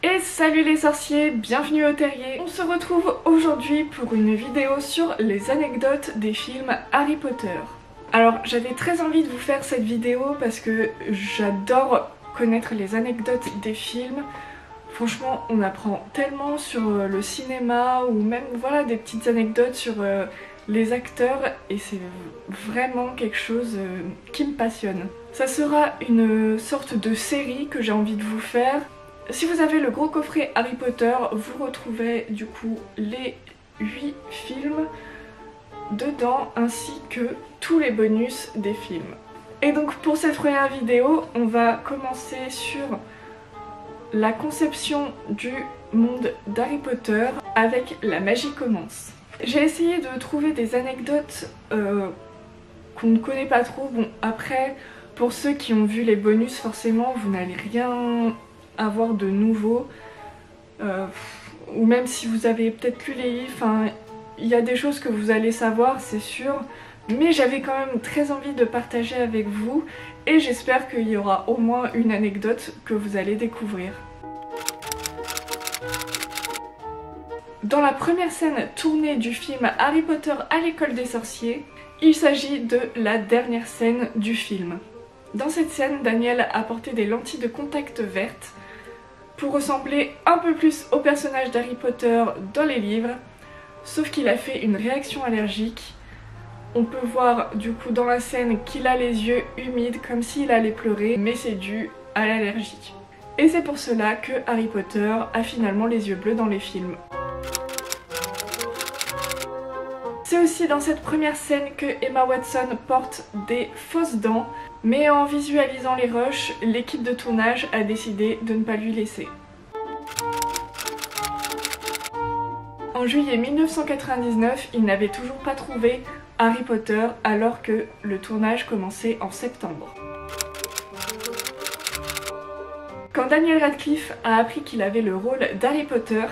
Et salut les sorciers, bienvenue au terrier. On se retrouve aujourd'hui pour une vidéo sur les anecdotes des films Harry Potter. Alors j'avais très envie de vous faire cette vidéo parce que j'adore connaître les anecdotes des films. Franchement on apprend tellement sur le cinéma ou même voilà des petites anecdotes sur les acteurs et c'est vraiment quelque chose qui me passionne. Ça sera une sorte de série que j'ai envie de vous faire. Si vous avez le gros coffret Harry Potter, vous retrouverez du coup les 8 films dedans ainsi que tous les bonus des films. Et donc pour cette première vidéo, on va commencer sur la conception du monde d'Harry Potter avec La magie commence. J'ai essayé de trouver des anecdotes qu'on ne connaît pas trop. Bon après, pour ceux qui ont vu les bonus, forcément vous n'allez rien avoir de nouveau, ou même si vous avez peut-être lu les livres, il y a des choses que vous allez savoir c'est sûr, mais j'avais quand même très envie de partager avec vous et j'espère qu'il y aura au moins une anecdote que vous allez découvrir. Dans la première scène tournée du film Harry Potter à l'école des sorciers, il s'agit de la dernière scène du film. Dans cette scène, Daniel a porté des lentilles de contact vertes pour ressembler un peu plus au personnage d'Harry Potter dans les livres, sauf qu'il a fait une réaction allergique. On peut voir du coup dans la scène qu'il a les yeux humides comme s'il allait pleurer, mais c'est dû à l'allergie. Et c'est pour cela que Harry Potter a finalement les yeux bleus dans les films. C'est aussi dans cette première scène que Emma Watson porte des fausses dents, mais en visualisant les rushs, l'équipe de tournage a décidé de ne pas lui laisser. En juillet 1999, ils n'avaient toujours pas trouvé Harry Potter alors que le tournage commençait en septembre. Quand Daniel Radcliffe a appris qu'il avait le rôle d'Harry Potter,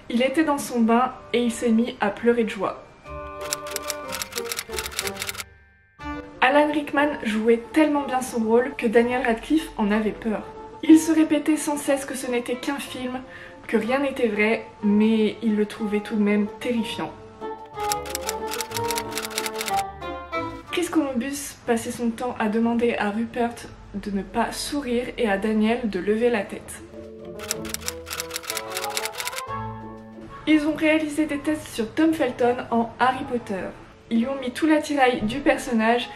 il était dans son bain et il s'est mis à pleurer de joie. Alan Rickman jouait tellement bien son rôle que Daniel Radcliffe en avait peur. Il se répétait sans cesse que ce n'était qu'un film, que rien n'était vrai, mais il le trouvait tout de même terrifiant. Chris Columbus passait son temps à demander à Rupert de ne pas sourire et à Daniel de lever la tête. Ils ont réalisé des tests sur Tom Felton en Harry Potter. Ils lui ont mis tout l'attirail du personnage,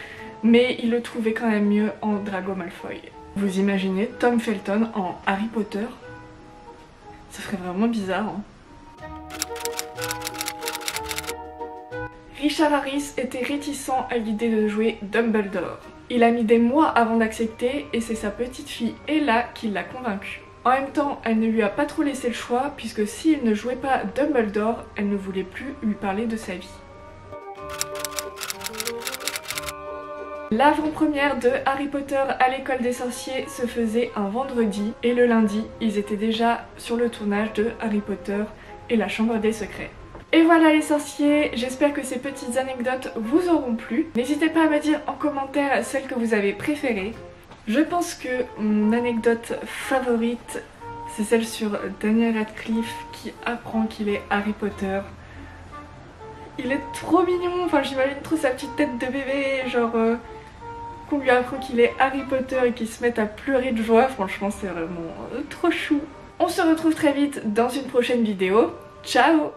mais ils le trouvaient quand même mieux en Drago Malfoy. Vous imaginez Tom Felton en Harry Potter? Ça ferait vraiment bizarre, hein. Richard Harris était réticent à l'idée de jouer Dumbledore. Il a mis des mois avant d'accepter et c'est sa petite fille Ella qui l'a convaincu. En même temps, elle ne lui a pas trop laissé le choix puisque s'il ne jouait pas Dumbledore, elle ne voulait plus lui parler de sa vie. L'avant-première de Harry Potter à l'école des sorciers se faisait un vendredi et le lundi, ils étaient déjà sur le tournage de Harry Potter et la chambre des secrets. Et voilà les sorciers, j'espère que ces petites anecdotes vous auront plu. N'hésitez pas à me dire en commentaire celle que vous avez préférée. Je pense que mon anecdote favorite, c'est celle sur Daniel Radcliffe qui apprend qu'il est Harry Potter. Il est trop mignon, j'imagine trop sa petite tête de bébé, genre qu'on lui apprend qu'il est Harry Potter et qu'il se mette à pleurer de joie. Franchement c'est vraiment trop chou. On se retrouve très vite dans une prochaine vidéo. Ciao!